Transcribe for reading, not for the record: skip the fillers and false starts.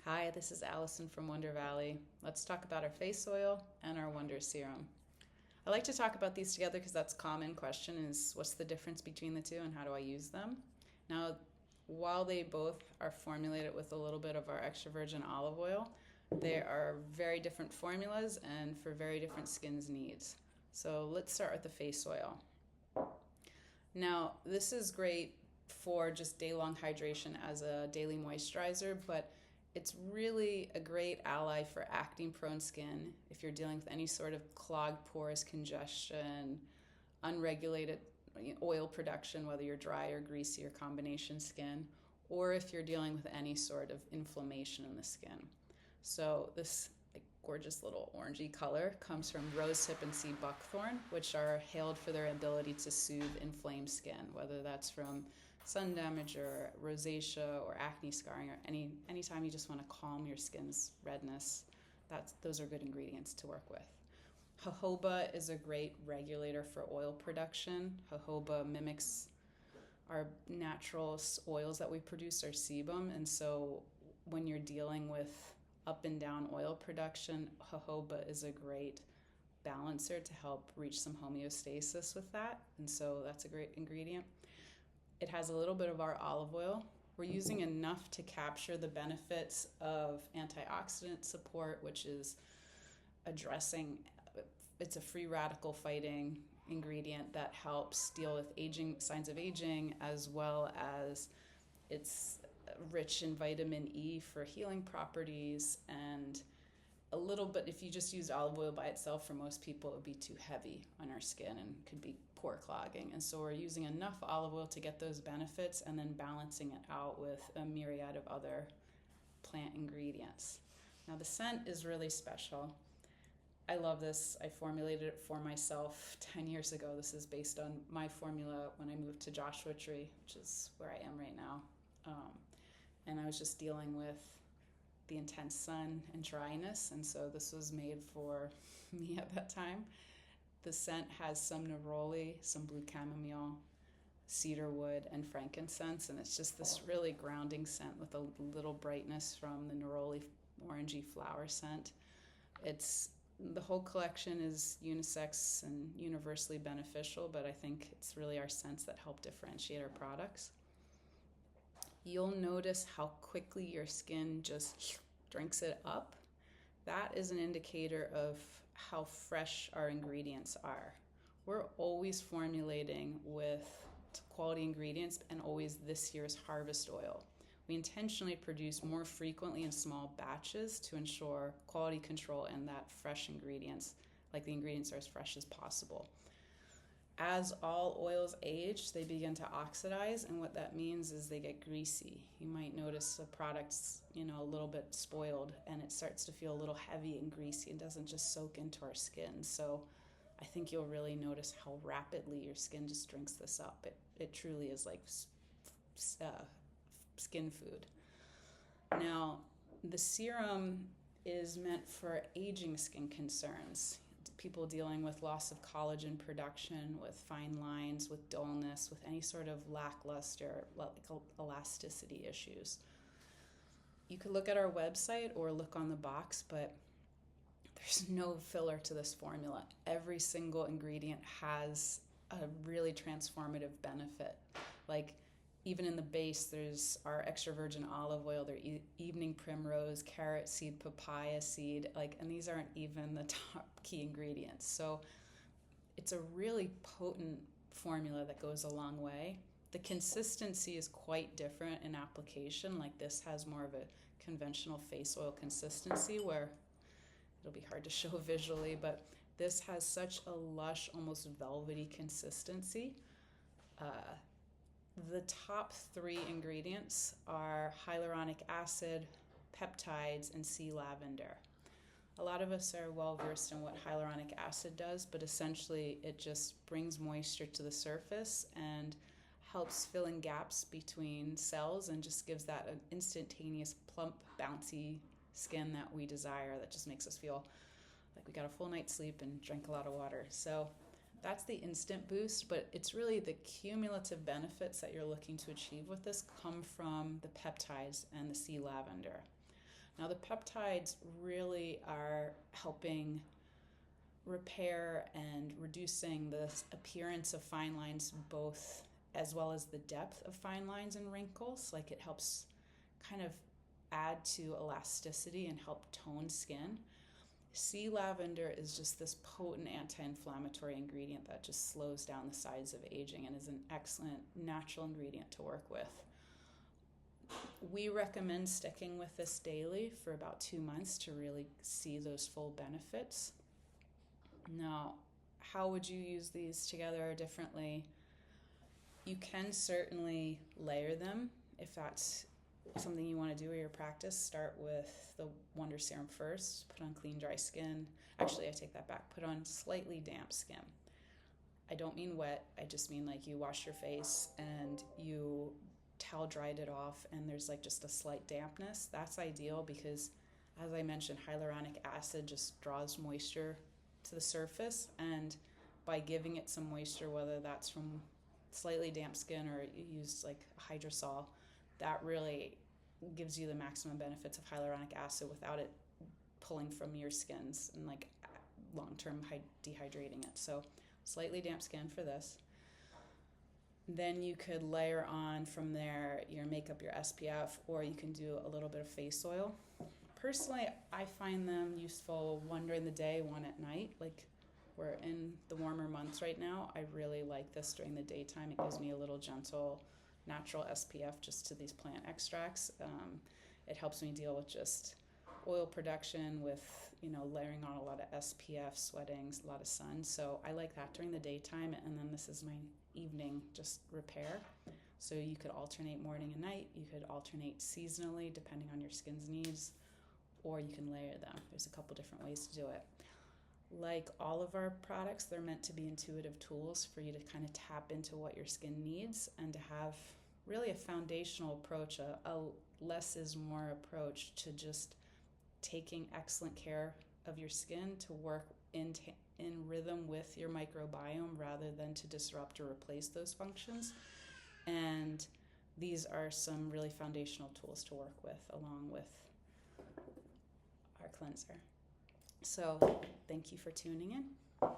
Hi, this is Allison from Wonder Valley. Let's talk about our face oil and our Wonder Serum. I like to talk about these together because that's a common question is what's the difference between the two and how do I use them? Now, while they both are formulated with a little bit of our extra virgin olive oil, they are very different formulas and for very different skin's needs. So let's start with the face oil. Now, this is great for just day-long hydration as a daily moisturizer, but it's really a great ally for acne-prone skin if you're dealing with any sort of clogged pores, congestion, unregulated oil production, whether you're dry or greasy or combination skin, or if you're dealing with any sort of inflammation in the skin. So this gorgeous little orangey color comes from rosehip and sea buckthorn, which are hailed for their ability to soothe inflamed skin, whether that's from sun damage or rosacea or acne scarring or anytime you just want to calm your skin's redness. Those are good ingredients to work with. Jojoba is a great regulator for oil production. Jojoba mimics our natural oils that we produce, our sebum, and so when you're dealing with up and down oil production, jojoba is a great balancer to help reach some homeostasis with that, and so that's a great ingredient. It has a little bit of our olive oil. We're using enough to capture the benefits of antioxidant support, which is addressing, it's a free radical fighting ingredient that helps deal with signs of aging, as well as it's rich in vitamin E for healing properties, and a little bit, if you just used olive oil by itself, for most people it would be too heavy on our skin and could be pore clogging, and so we're using enough olive oil to get those benefits and then balancing it out with a myriad of other plant ingredients. Now the scent is really special. I love this. I formulated it for myself 10 years ago. This is based on my formula when I moved to Joshua Tree, which is where I am right now. And I was just dealing with the intense sun and dryness, and so this was made for me at that time. The scent has some neroli, some blue chamomile, cedarwood, and frankincense, and it's just this really grounding scent with a little brightness from the neroli orangey flower scent. The whole collection is unisex and universally beneficial, but I think it's really our scents that help differentiate our products. You'll notice how quickly your skin just drinks it up. That is an indicator of how fresh our ingredients are. We're always formulating with quality ingredients and always this year's harvest oil. We intentionally produce more frequently in small batches to ensure quality control and that fresh ingredients, like the ingredients are as fresh as possible. As all oils age, they begin to oxidize, and what that means is they get greasy. You might notice the product's, a little bit spoiled, and it starts to feel a little heavy and greasy and doesn't just soak into our skin. So I think you'll really notice how rapidly your skin just drinks this up. It truly is like skin food. Now, the serum is meant for aging skin concerns. People dealing with loss of collagen production, with fine lines, with dullness, with any sort of lackluster, like elasticity issues. You could look at our website or look on the box, but there's no filler to this formula. Every single ingredient has a really transformative benefit. Like even in the base, there's our extra virgin olive oil, their evening primrose, carrot seed, papaya seed, and these aren't even the top key ingredients. So it's a really potent formula that goes a long way. The consistency is quite different in application. Like this has more of a conventional face oil consistency where it'll be hard to show visually, but this has such a lush, almost velvety consistency. The top 3 ingredients are hyaluronic acid, peptides, and sea lavender. A lot of us are well versed in what hyaluronic acid does, but essentially it just brings moisture to the surface and helps fill in gaps between cells and just gives that an instantaneous, plump, bouncy skin that we desire, that just makes us feel like we got a full night's sleep and drank a lot of water. So that's the instant boost, but it's really the cumulative benefits that you're looking to achieve with this come from the peptides and the sea lavender. Now, the peptides really are helping repair and reducing the appearance of fine lines, both as well as the depth of fine lines and wrinkles. Like, it helps kind of add to elasticity and help tone skin. Sea lavender is just this potent anti-inflammatory ingredient that just slows down the signs of aging and is an excellent natural ingredient to work with. We recommend sticking with this daily for about 2 months to really see those full benefits. Now, how would you use these together or differently? You can certainly layer them if that's something you want to do or your practice. Start with the Wonder Serum first, put on clean, dry skin. Actually, I take that back. Put on slightly damp skin. I don't mean wet. I just mean like you wash your face and you towel dried it off and there's like just a slight dampness. That's ideal because, as I mentioned, hyaluronic acid just draws moisture to the surface, and by giving it some moisture, whether that's from slightly damp skin or you use like hydrosol, that really gives you the maximum benefits of hyaluronic acid without it pulling from your skins and like long-term dehydrating it. So slightly damp skin for this. Then you could layer on from there your makeup, your SPF, or you can do a little bit of face oil. Personally, I find them useful one during the day, one at night. Like, we're in the warmer months right now. I really like this during the daytime. It gives me a little gentle, natural SPF just to these plant extracts. It helps me deal with just oil production with, layering on a lot of SPF, sweating, a lot of sun. So I like that during the daytime. And then this is my evening just repair. So you could alternate morning and night. You could alternate seasonally depending on your skin's needs, or you can layer them. There's a couple different ways to do it. Like all of our products, they're meant to be intuitive tools for you to kind of tap into what your skin needs and to have really a foundational approach, a less is more approach to just taking excellent care of your skin to work in rhythm with your microbiome rather than to disrupt or replace those functions. And these are some really foundational tools to work with along with our cleanser. So thank you for tuning in.